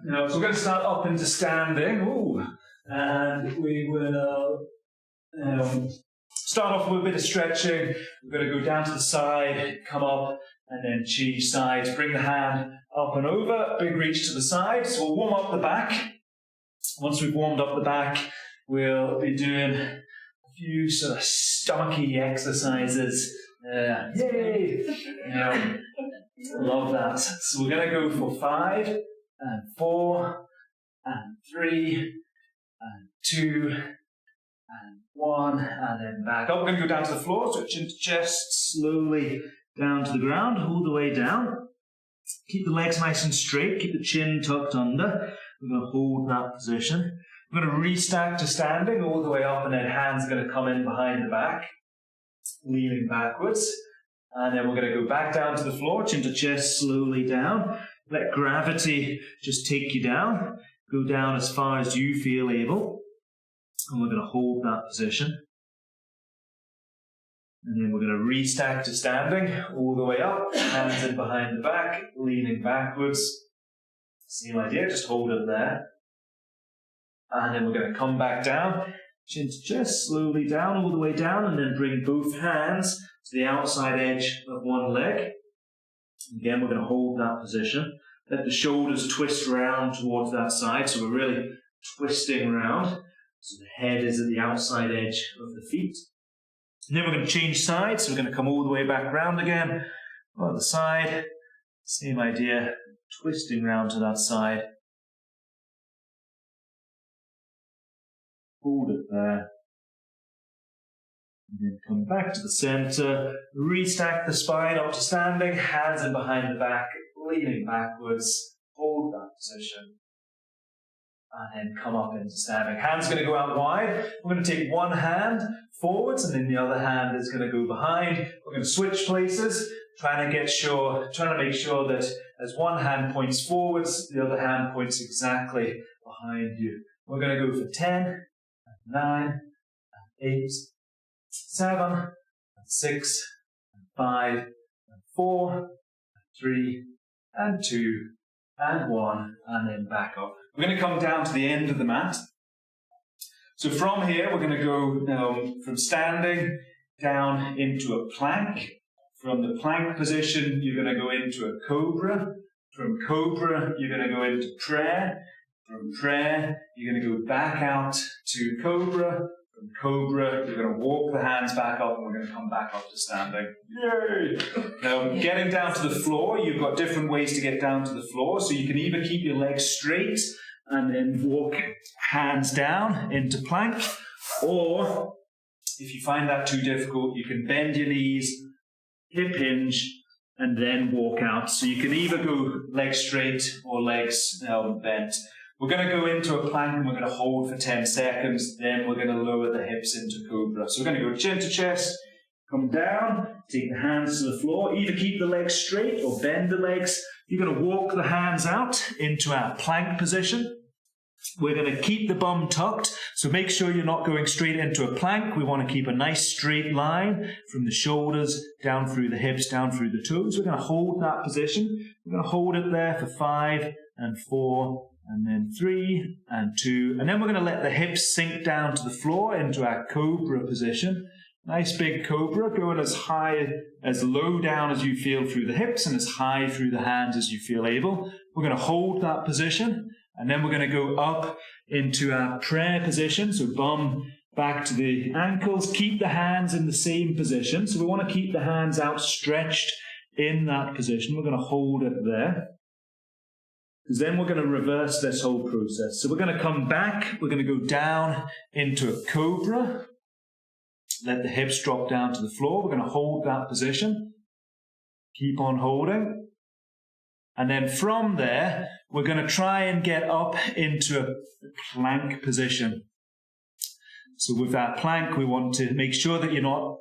Now, so we're going to start up into standing. Ooh. And we will start off with a bit of stretching. We're going to go down to the side, come up, and then change sides. Bring the hand up and over, big reach to the side. So we'll warm up the back. Once we've warmed up the back, we'll be doing a few sort of stomachy exercises. Yay! Love that. So we're going to go for 5, and 4, and 3, and 2, and 1, and then back up. We're going to go down to the floor, so chin to chest, slowly down to the ground, all the way down. Keep the legs nice and straight, keep the chin tucked under. We're going to hold that position. We're going to restack to standing all the way up, and then hands are going to come in behind the back, leaning backwards. And then we're going to go back down to the floor, chin to chest, slowly down. Let gravity just take you down. Go down as far as you feel able. And we're going to hold that position. And then we're going to restack to standing, all the way up, hands in behind the back, leaning backwards. Same idea, just hold it there. And then we're going to come back down, chin to chest, slowly down, all the way down, and then bring both hands to the outside edge of one leg. Again, we're going to hold that position. Let the shoulders twist round towards that side, so we're really twisting round. So the head is at the outside edge of the feet. And then we're going to change sides, so we're going to come all the way back round again. On the side, same idea, twisting round to that side. Hold it there. And then come back to the center, restack the spine up to standing, hands in behind the back, leaning backwards, hold that position, and then come up into standing. Hands going to go out wide. We're going to take one hand forwards, and then the other hand is going to go behind. We're going to switch places, trying to make sure that as one hand points forwards, the other hand points exactly behind you. We're going to go for 10, 9, 8, 7, 6, 5, 4, 3, and 2, and 1, and then back up. We're going to come down to the end of the mat. So from here, we're going to go from standing down into a plank. From the plank position, you're going to go into a cobra. From cobra, you're going to go into prayer. From prayer, you're going to go back out to cobra. From cobra, you're going to walk the hands back up, and we're going to come back up to standing. Yay! Now, getting down to the floor, you've got different ways to get down to the floor. So you can either keep your legs straight and then walk hands down into plank, or if you find that too difficult, you can bend your knees, hip hinge, and then walk out. So you can either go legs straight or legs bent. We're going to go into a plank and we're going to hold for 10 seconds. Then we're going to lower the hips into cobra. So we're going to go chin to chest, come down, take the hands to the floor. Either keep the legs straight or bend the legs. You're going to walk the hands out into our plank position. We're going to keep the bum tucked. So make sure you're not going straight into a plank. We want to keep a nice straight line from the shoulders down through the hips, down through the toes. We're going to hold that position. We're going to hold it there for 5 and 4. And then 3 and 2. And then we're going to let the hips sink down to the floor into our cobra position. Nice big cobra, going as high, as low down as you feel through the hips and as high through the hands as you feel able. We're going to hold that position. And then we're going to go up into our prayer position. So bum back to the ankles. Keep the hands in the same position. So we want to keep the hands outstretched in that position. We're going to hold it there. Because then we're going to reverse this whole process. So we're going to come back, we're going to go down into a cobra. Let the hips drop down to the floor. We're going to hold that position. Keep on holding. And then from there, we're going to try and get up into a plank position. So with that plank, we want to make sure that you're not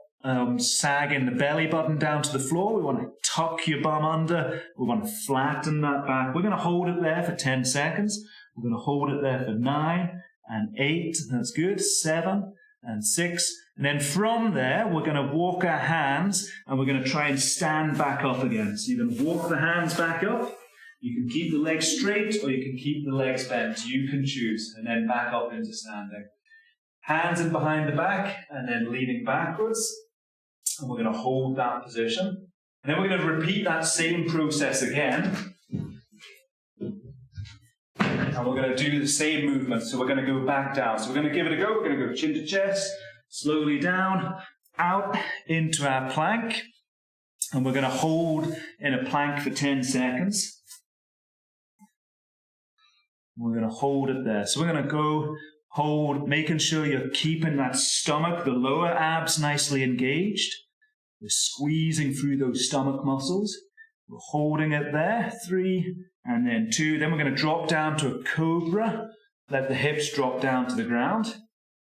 sagging the belly button down to the floor. We want to tuck your bum under. We want to flatten that back. We're going to hold it there for 10 seconds. We're going to hold it there for 9 and 8. That's good. 7 and 6. And then from there, we're going to walk our hands and we're going to try and stand back up again. So you're going to walk the hands back up. You can keep the legs straight or you can keep the legs bent. You can choose. And then back up into standing. Hands in behind the back and then leaning backwards. And we're going to hold that position. And then we're going to repeat that same process again. And we're going to do the same movement. So we're going to go back down. So we're going to give it a go. We're going to go chin to chest, slowly down, out into our plank. And we're going to hold in a plank for 10 seconds. We're going to hold it there. So we're going to go, hold, making sure you're keeping that stomach, the lower abs nicely engaged. We're squeezing through those stomach muscles. We're holding it there. 3, and then 2. Then we're going to drop down to a cobra. Let the hips drop down to the ground.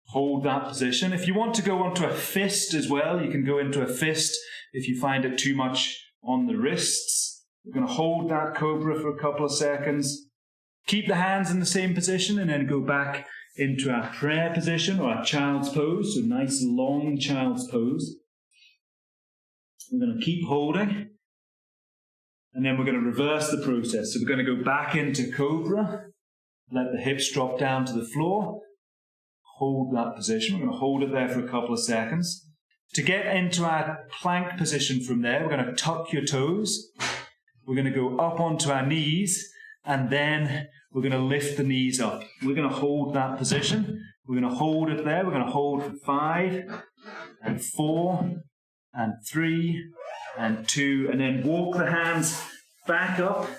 Hold that position. If you want to go onto a fist as well, you can go into a fist if you find it too much on the wrists. We're going to hold that cobra for a couple of seconds. Keep the hands in the same position and then go back into our prayer position or our child's pose. So nice long child's pose. We're going to keep holding. And then we're going to reverse the process. So we're going to go back into cobra. Let the hips drop down to the floor. Hold that position. We're going to hold it there for a couple of seconds. To get into our plank position from there, we're going to tuck your toes. We're going to go up onto our knees. And then we're going to lift the knees up. We're going to hold that position. We're going to hold it there. We're going to hold for 5 and 4 and 3 and 2. And then walk the hands back up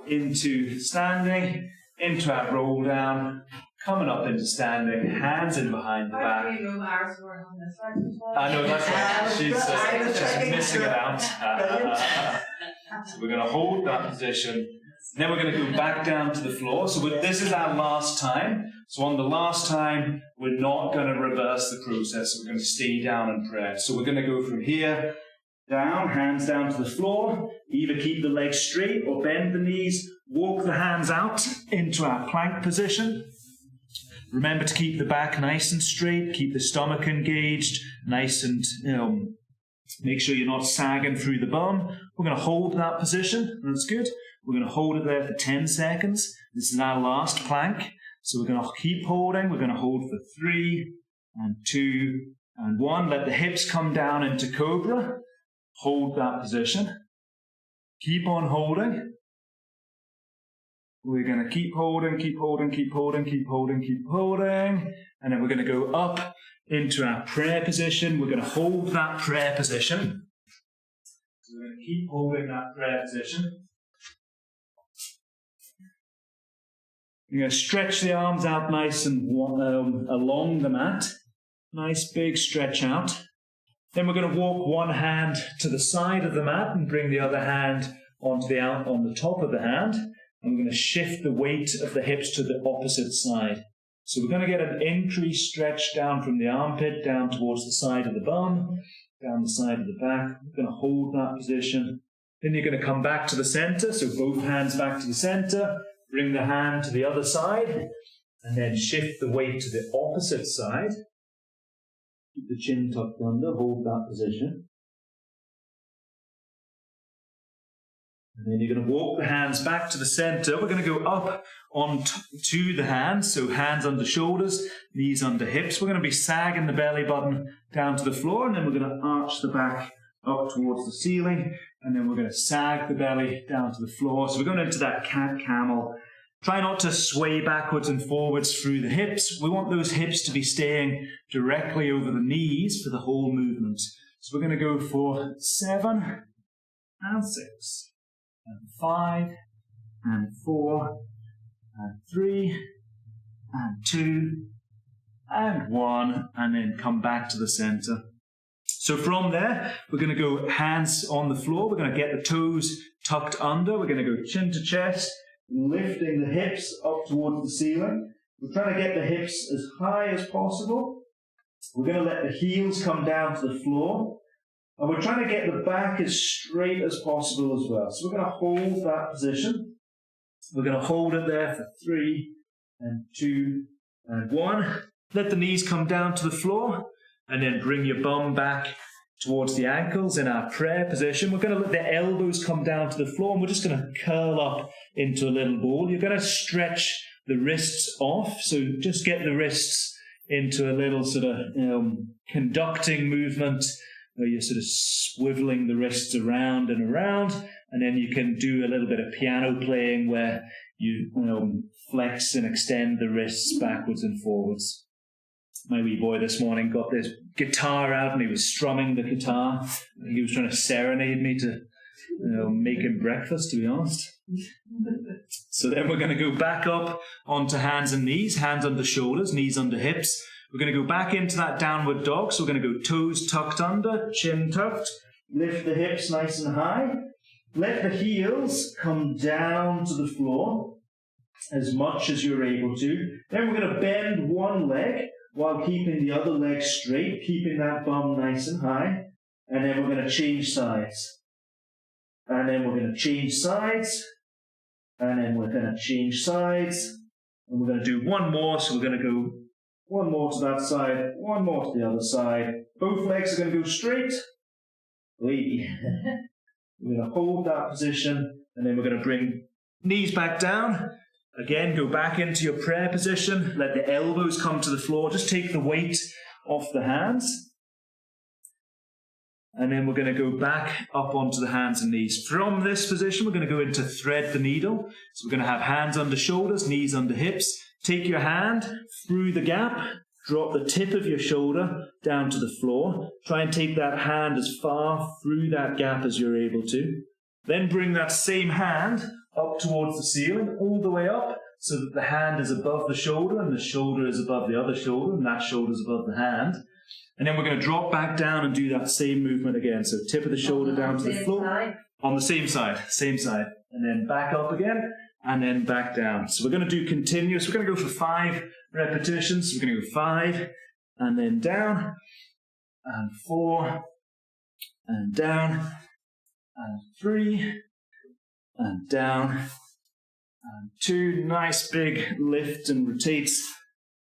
into standing, into our roll down, coming up into standing, hands in behind the back. I know, that's right. She's missing it out. So we're going to hold that position. Then we're going to go back down to the floor. So this is our last time. So on the last time, we're not going to reverse the process. We're going to stay down and pray. So we're going to go from here down, hands down to the floor. Either keep the legs straight or bend the knees. Walk the hands out into our plank position. Remember to keep the back nice and straight. Keep the stomach engaged, nice and, make sure you're not sagging through the bum. We're going to hold that position. That's good. We're going to hold it there for 10 seconds. This is our last plank. So we're going to keep holding. We're going to hold for 3 and 2 and 1. Let the hips come down into cobra. Hold that position. Keep on holding. We're going to keep holding, keep holding, keep holding, keep holding, keep holding. And then we're going to go up into our prayer position. We're going to hold that prayer position. So we're going to keep holding that prayer position. You're going to stretch the arms out nice and along the mat. Nice big stretch out. Then we're going to walk one hand to the side of the mat and bring the other hand on the top of the hand. And we're going to shift the weight of the hips to the opposite side. So we're going to get an increased stretch down from the armpit, down towards the side of the bum, down the side of the back. We're going to hold that position. Then you're going to come back to the center. So both hands back to the center. Bring the hand to the other side, and then shift the weight to the opposite side. Keep the chin tucked under, hold that position. And then you're going to walk the hands back to the center. We're going to go up to the hands, so hands under shoulders, knees under hips. We're going to be sagging the belly button down to the floor, and then we're going to arch the back up towards the ceiling, and then we're going to sag the belly down to the floor. So we're going into that cat-camel. Try not to sway backwards and forwards through the hips. We want those hips to be staying directly over the knees for the whole movement. So we're going to go for 7 and 6 and 5 and 4 and 3 and 2 and 1, and then come back to the center. So from there, we're going to go hands on the floor. We're going to get the toes tucked under. We're going to go chin to chest, lifting the hips up towards the ceiling. We're trying to get the hips as high as possible. We're going to let the heels come down to the floor. And we're trying to get the back as straight as possible as well. So we're going to hold that position. We're going to hold it there for 3 and 2 and 1. Let the knees come down to the floor. And then bring your bum back towards the ankles in our prayer position. We're going to let the elbows come down to the floor, and we're just going to curl up into a little ball. You're going to stretch the wrists off, so just get the wrists into a little sort of conducting movement, where you're sort of swiveling the wrists around and around, and then you can do a little bit of piano playing where you flex and extend the wrists backwards and forwards. My wee boy this morning got this guitar out and he was strumming the guitar. I think he was trying to serenade me to make him breakfast, to be honest. So then we're going to go back up onto hands and knees, hands under shoulders, knees under hips. We're going to go back into that downward dog. So we're going to go toes tucked under, chin tucked. Lift the hips nice and high. Let the heels come down to the floor as much as you're able to. Then we're going to bend one leg while keeping the other leg straight, keeping that bum nice and high. And then we're going to change sides. And then we're going to change sides. And then we're going to change sides. And we're going to do one more. So we're going to go one more to that side, one more to the other side. Both legs are going to go straight. We're going to hold that position. And then we're going to bring knees back down. Again, go back into your prayer position. Let the elbows come to the floor. Just take the weight off the hands. And then we're going to go back up onto the hands and knees. From this position, we're going to go into thread the needle. So we're going to have hands under shoulders, knees under hips. Take your hand through the gap. Drop the tip of your shoulder down to the floor. Try and take that hand as far through that gap as you're able to. Then bring that same hand up towards the ceiling, all the way up, so that the hand is above the shoulder, and the shoulder is above the other shoulder, and that shoulder is above the hand. And then we're going to drop back down and do that same movement again. So tip of the shoulder down to the floor. Side. On the same side. And then back up again, and then back down. So we're going to do continuous. We're going to go for 5 repetitions. So we're going to go 5, and then down, and 4, and down, and 3, and down, and 2, nice big lift and rotates,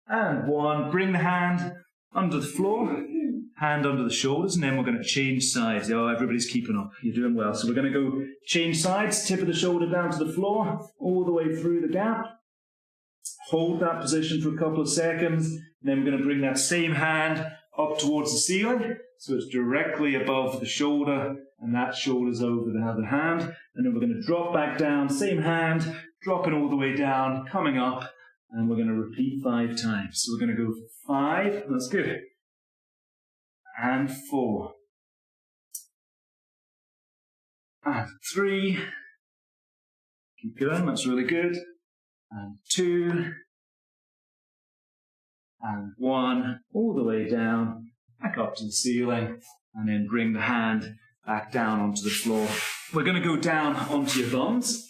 and 1, bring the hand under the floor, hand under the shoulders, and then we're going to change sides. Oh, everybody's keeping up, you're doing well. So we're going to go change sides, tip of the shoulder down to the floor, all the way through the gap, hold that position for a couple of seconds, and then we're going to bring that same hand up towards the ceiling, so it's directly above the shoulder, and that shoulder's over the other hand. And then we're going to drop back down, same hand, dropping all the way down, coming up, and we're going to repeat 5 times. So we're going to go 5, that's good, and 4, and 3, keep going, that's really good, and 2, and 1, all the way down, back up to the ceiling, and then bring the hand back down onto the floor. We're going to go down onto your bums.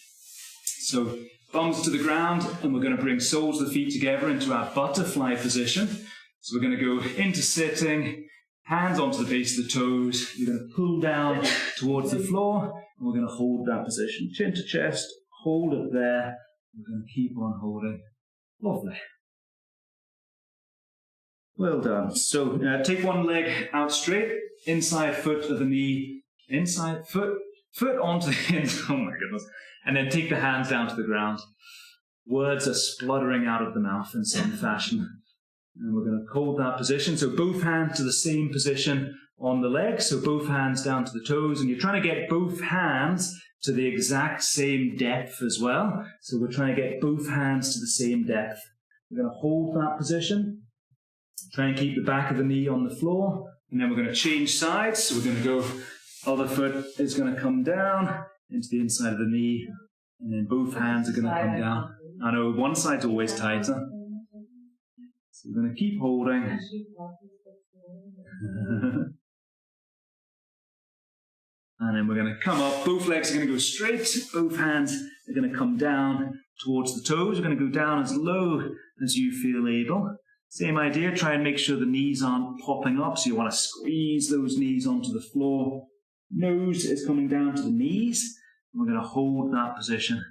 So bums to the ground, and we're going to bring soles of the feet together into our butterfly position. So we're going to go into sitting, hands onto the base of the toes. You're going to pull down towards the floor, and we're going to hold that position. Chin to chest, hold it there. We're going to keep on holding. Lovely. Well done. So take one leg out straight, inside foot of the knee, inside foot onto the inside, oh my goodness. And then take the hands down to the ground. Words are spluttering out of the mouth in some fashion. And we're going to hold that position. So both hands to the same position on the legs. So both hands down to the toes. And you're trying to get both hands to the exact same depth as well. So we're trying to get both hands to the same depth. We're going to hold that position. Try and keep the back of the knee on the floor. And then we're going to change sides. So we're going to go, other foot is going to come down into the inside of the knee. And then both hands are going to come down. I know one side's always tighter. So we're going to keep holding. And then we're going to come up. Both legs are going to go straight. Both hands are going to come down towards the toes. We're going to go down as low as you feel able. Same idea, try and make sure the knees aren't popping up, so you want to squeeze those knees onto the floor. Nose is coming down to the knees, and we're going to hold that position.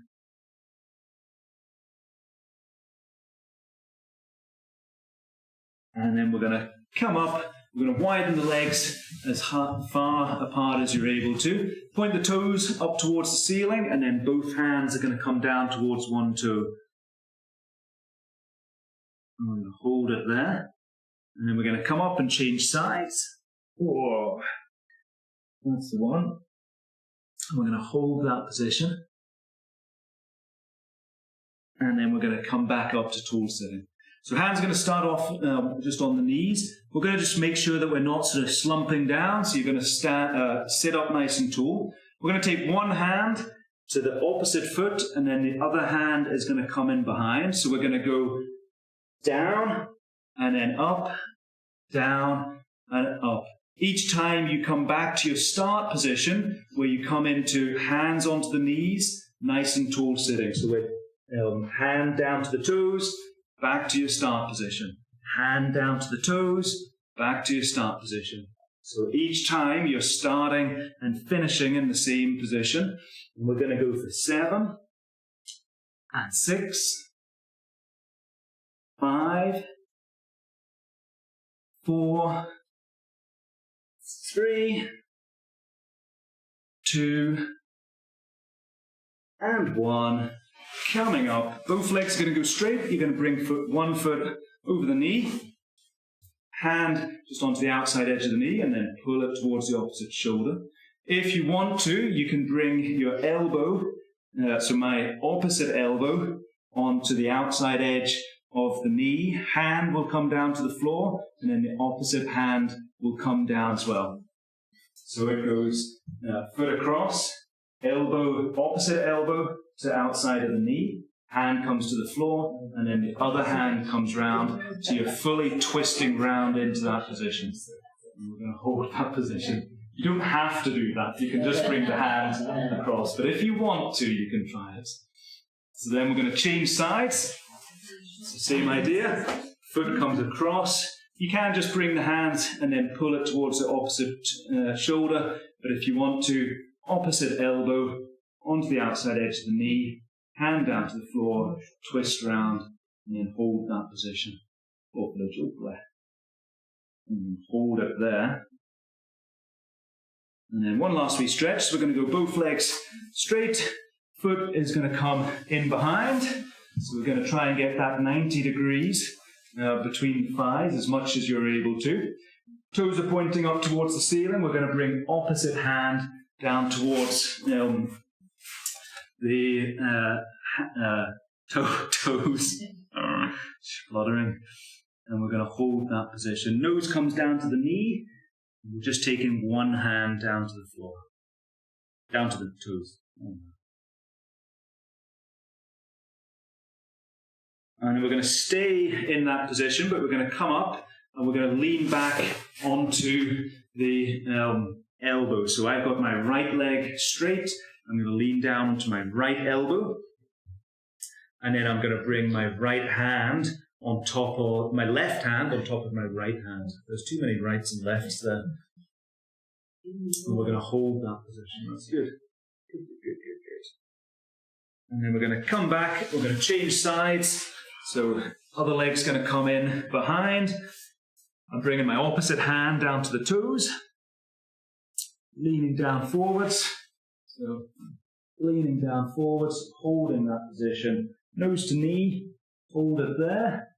And then we're going to come up We're going to widen the legs as far apart as you're able to. Point the toes up towards the ceiling, and then both hands are going to come down towards one toe. And we're going to hold it there. And then we're going to come up and change sides. Whoa. That's the one. And we're going to hold that position. And then we're going to come back up to tall sitting. So hands are going to start off just on the knees. We're going to just make sure that we're not sort of slumping down. So you're going to sit up nice and tall. We're going to take one hand to the opposite foot, and then the other hand is going to come in behind. So we're going to go down, and then up, down, and up. Each time you come back to your start position, where you come into hands onto the knees, nice and tall sitting. So we're hand down to the toes, back to your start position. Hand down to the toes, back to your start position. So each time you're starting and finishing in the same position. And we're going to go for 7, and 6, 5, 4, 3, 2, and 1. Coming up, both legs are going to go straight. You're going to bring one foot over the knee, hand just onto the outside edge of the knee, and then pull it towards the opposite shoulder. If you want to, you can bring your elbow, so my opposite elbow, onto the outside edge of the knee. Hand will come down to the floor, and then the opposite hand will come down as well. So it goes foot across, elbow, opposite elbow to outside of the knee, hand comes to the floor, and then the other hand comes round, so you're fully twisting round into that position. And we're going to hold that position. You don't have to do that, you can just bring the hand across, but if you want to, you can try it. So then we're going to change sides. So same idea, foot comes across. You can just bring the hand and then pull it towards the opposite shoulder, but if you want to, opposite elbow onto the outside edge of the knee, hand down to the floor, twist around, and then hold that position. And hold it there. And then one last wee stretch. So we're going to go both legs straight. Foot is going to come in behind. So we're going to try and get that 90 degrees between the thighs as much as you're able to. Toes are pointing up towards the ceiling. We're going to bring opposite hand down towards the toes, fluttering, and we're going to hold that position. Nose comes down to the knee. We're just taking one hand down to the floor, down to the toes. And we're going to stay in that position, but we're going to come up and we're going to lean back onto the elbow. So I've got my right leg straight. I'm going to lean down onto my right elbow. And then I'm going to bring my right hand on top of my left hand on top of my right hand. There's too many rights and lefts there. And we're going to hold that position. That's good. Good. And then we're going to come back. We're going to change sides. So other leg's going to come in behind. I'm bringing my opposite hand down to the toes. Leaning down forwards. So leaning down forwards, holding that position. Nose to knee. Hold it there.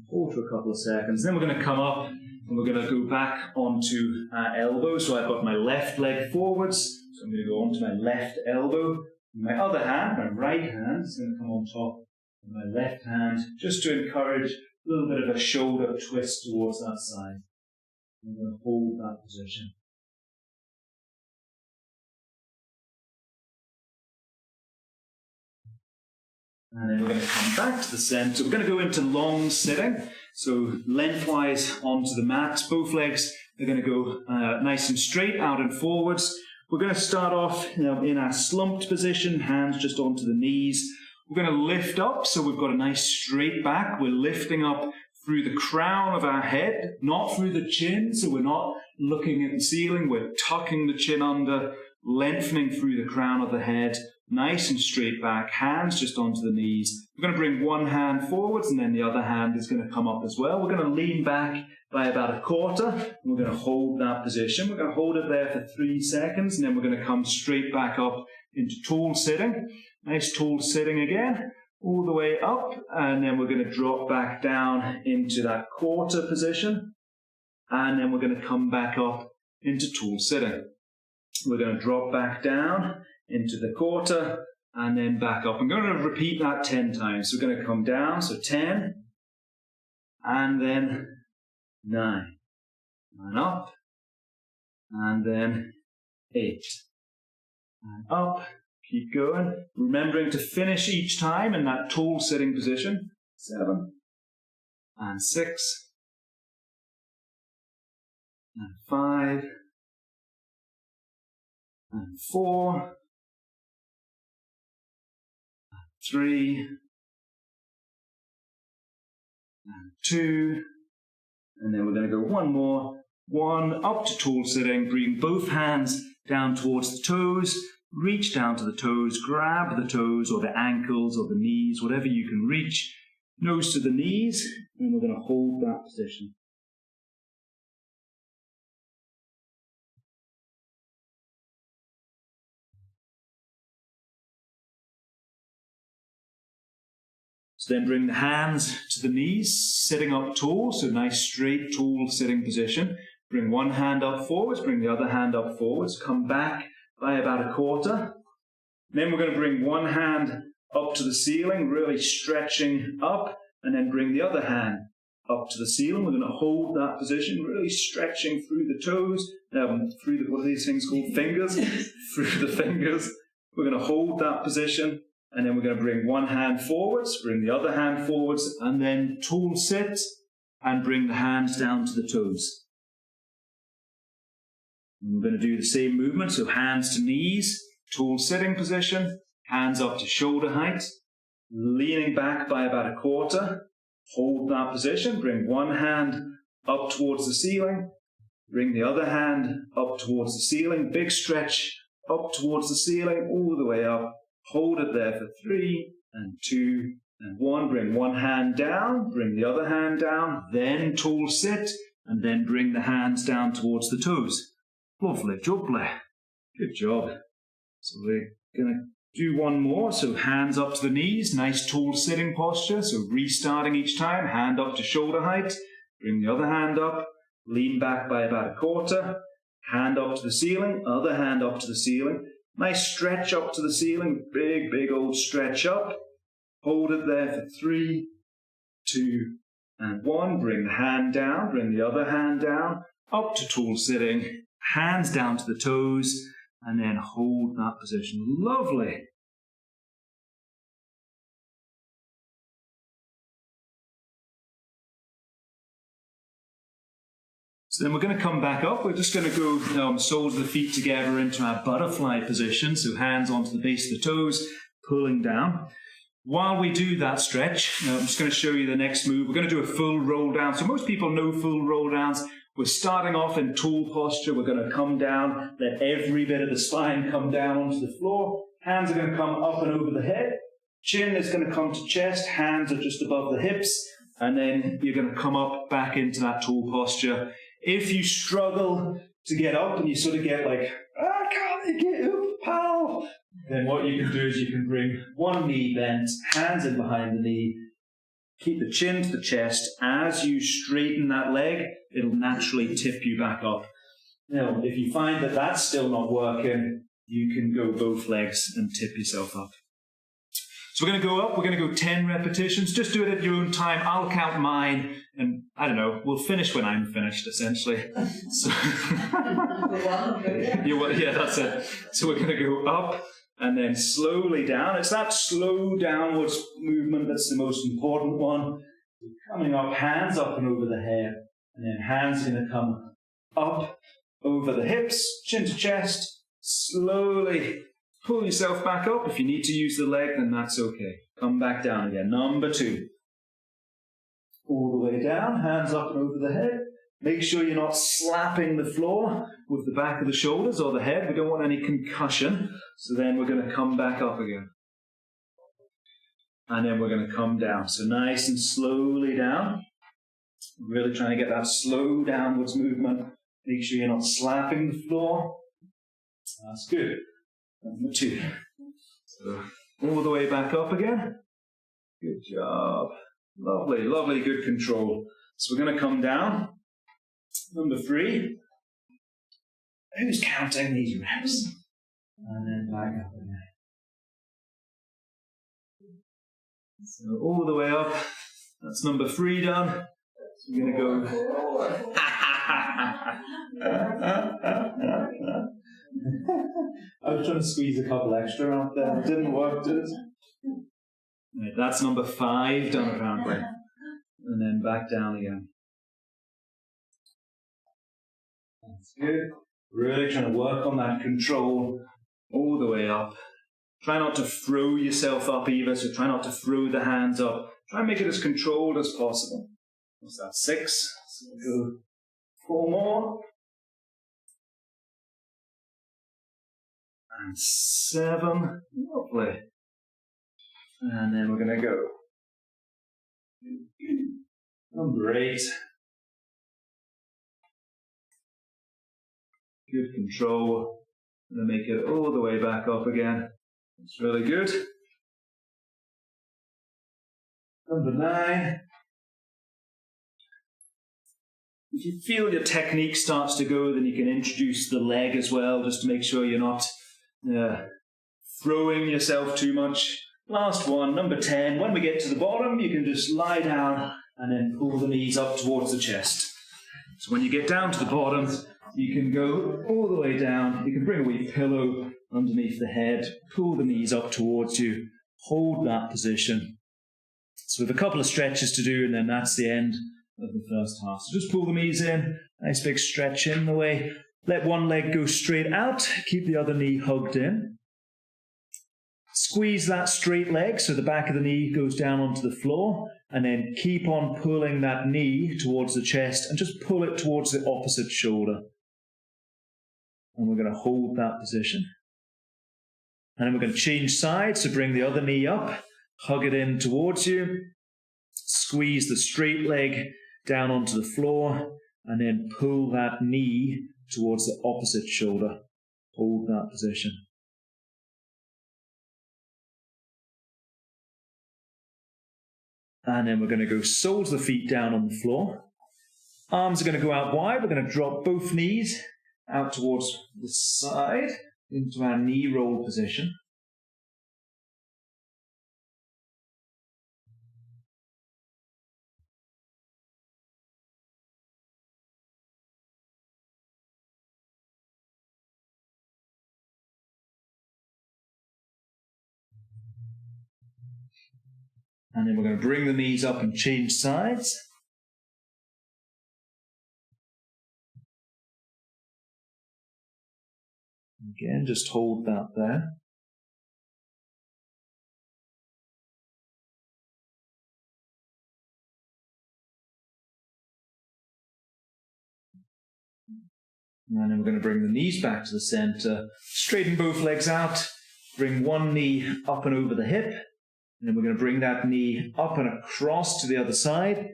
Hold for a couple of seconds. Then we're going to come up and we're going to go back onto our elbow. So I've got my left leg forwards. So I'm going to go onto my left elbow. My other hand, my right hand, is going to come on top of my left hand, just to encourage a little bit of a shoulder twist towards that side. I'm going to hold that position. And then we're going to come back to the center. We're going to go into long sitting. So lengthwise onto the mat. Both legs are going to go nice and straight, out and forwards. We're going to start off in our slumped position, hands just onto the knees. We're going to lift up, so we've got a nice straight back. We're lifting up through the crown of our head, not through the chin, so we're not looking at the ceiling. We're tucking the chin under, lengthening through the crown of the head, nice and straight back, hands just onto the knees. We're going to bring one hand forwards and then the other hand is going to come up as well. We're going to lean back by about a quarter and we're going to hold that position. We're going to hold it there for 3 seconds and then we're going to come straight back up into tall sitting. Nice tall sitting again, all the way up, and then we're going to drop back down into that quarter position and then we're going to come back up into tall sitting. We're going to drop back down into the quarter and then back up. I'm going to repeat that 10 times. So we're going to come down, so 10, and then 9, and up, and then 8, and up. Keep going, remembering to finish each time in that tall sitting position. 7, and 6, and 5, and 4, 3, and 2, and then we're going to go one more. 1, up to tall sitting, bring both hands down towards the toes, reach down to the toes, grab the toes or the ankles or the knees, whatever you can reach, nose to the knees, and we're going to hold that position. So then bring the hands to the knees, sitting up tall, so nice straight tall sitting position. Bring one hand up forwards, bring the other hand up forwards, come back by about a quarter. Then we're going to bring one hand up to the ceiling, really stretching up, and then bring the other hand up to the ceiling. We're going to hold that position, really stretching through the toes, through the, what are these things called? Fingers? Through the fingers. We're going to hold that position. And then we're going to bring one hand forwards, bring the other hand forwards, and then tall sit, and bring the hands down to the toes. And we're going to do the same movement, so hands to knees, tall sitting position, hands up to shoulder height, leaning back by about a quarter, hold that position, bring one hand up towards the ceiling, bring the other hand up towards the ceiling, big stretch up towards the ceiling, all the way up. Hold it there for 3, and 2, and 1. Bring one hand down, bring the other hand down, then tall sit, and then bring the hands down towards the toes. Lovely, jubbly. Good job. So we're going to do one more. So hands up to the knees, nice tall sitting posture. So restarting each time, hand up to shoulder height, bring the other hand up, lean back by about a quarter, hand up to the ceiling, other hand up to the ceiling. Nice stretch up to the ceiling, big old stretch up. Hold it there for 3, 2, and 1. Bring the hand down, bring the other hand down, up to tall sitting, hands down to the toes, and then hold that position. Lovely. So then we're going to come back up. We're just going to go soles of the feet together into our butterfly position. So hands onto the base of the toes, pulling down. While we do that stretch, I'm just going to show you the next move. We're going to do a full roll down. So most people know full roll downs. We're starting off in tall posture. We're going to come down, let every bit of the spine come down onto the floor. Hands are going to come up and over the head. Chin is going to come to chest. Hands are just above the hips. And then you're going to come up back into that tall posture. If you struggle to get up and you sort of get like, I can't get up, pal, then what you can do is you can bring one knee bent, hands in behind the knee, keep the chin to the chest. As you straighten that leg, it'll naturally tip you back up. Now, if you find that that's still not working, you can go both legs and tip yourself up. So we're going to go up, we're going to go 10 repetitions. Just do it at your own time. I'll count mine, and I don't know, we'll finish when I'm finished, essentially. So yeah, that's it. So we're going to go up and then slowly down. It's that slow downwards movement that's the most important one. Coming up, hands up and over the head, and then hands going to come up over the hips, chin to chest, slowly pull yourself back up. If you need to use the leg, then that's okay. Come back down again. Number 2. All the way down, hands up and over the head. Make sure you're not slapping the floor with the back of the shoulders or the head. We don't want any concussion. So then we're going to come back up again. And then we're going to come down. So nice and slowly down. Really trying to get that slow downwards movement. Make sure you're not slapping the floor. That's good. Number 2. So all the way back up again. Good job. Lovely, lovely, good control. So we're going to come down. Number 3. Who's counting these reps? And then back up again. So all the way up. That's number 3 done. So we're going to go. I was trying to squeeze a couple extra out there. It didn't work, did it? Right, that's number 5 done apparently. And then back down again. That's good. Really trying to work on that control all the way up. Try not to throw yourself up either, so try not to throw the hands up. Try and make it as controlled as possible. What's that, 6? So we'll go 4 more. And 7. Lovely. And then we're going to go. Number 8. Good control. And then make it all the way back up again. It's really good. Number 9. If you feel your technique starts to go, then you can introduce the leg as well, just to make sure you're not throwing yourself too much. Last one, number 10. When we get to the bottom, you can just lie down and then pull the knees up towards the chest. So when you get down to the bottom, you can go all the way down. You can bring a wee pillow underneath the head, pull the knees up towards you, hold that position. So we have a couple of stretches to do, and then that's the end of the first half. So just pull the knees in, nice big stretch in the way. Let one leg go straight out, keep the other knee hugged in. Squeeze that straight leg so the back of the knee goes down onto the floor, and then keep on pulling that knee towards the chest and just pull it towards the opposite shoulder. And we're going to hold that position. And then we're going to change sides, so bring the other knee up, hug it in towards you, squeeze the straight leg down onto the floor, and then pull that knee towards the opposite shoulder. Hold that position. And then we're going to go soles of the feet down on the floor. Arms are going to go out wide. We're going to drop both knees out towards the side into our knee roll position. And then we're going to bring the knees up and change sides. Again, just hold that there. And then we're going to bring the knees back to the center. Straighten both legs out. Bring one knee up and over the hip. And then we're going to bring that knee up and across to the other side.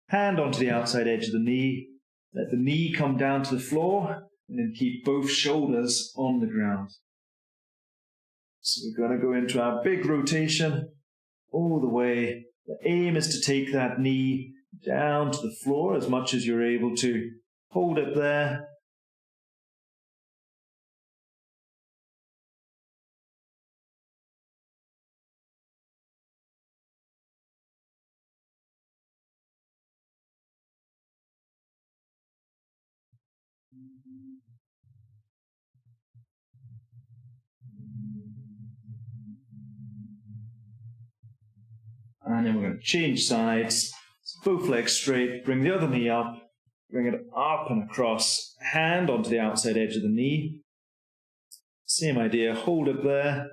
Hand onto the outside edge of the knee. Let the knee come down to the floor. And then keep both shoulders on the ground. So we're going to go into our big rotation all the way. The aim is to take that knee down to the floor as much as you're able to. Hold it there. And then we're going to change sides. Both legs straight. Bring the other knee up. Bring it up and across. Hand onto the outside edge of the knee. Same idea. Hold it there.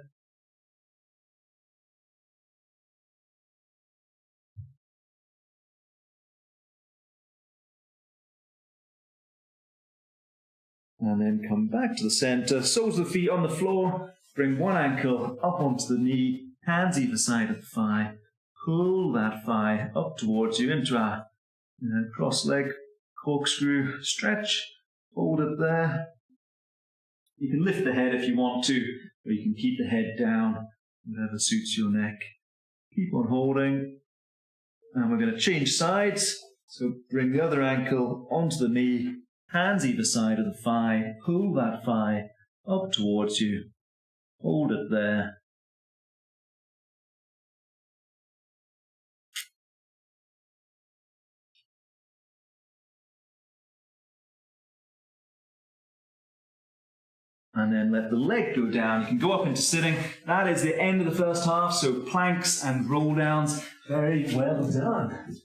And then come back to the center, soles of the feet on the floor. Bring one ankle up onto the knee, hands either side of the thigh. Pull that thigh up towards you into a cross leg, corkscrew, stretch. Hold it there. You can lift the head if you want to, or you can keep the head down, whatever suits your neck. Keep on holding. And we're going to change sides. So bring the other ankle onto the knee, hands either side of the thigh. Pull that thigh up towards you. Hold it there. And then let the leg go down. You can go up into sitting. That is the end of the first half. So planks and roll downs. Very well done.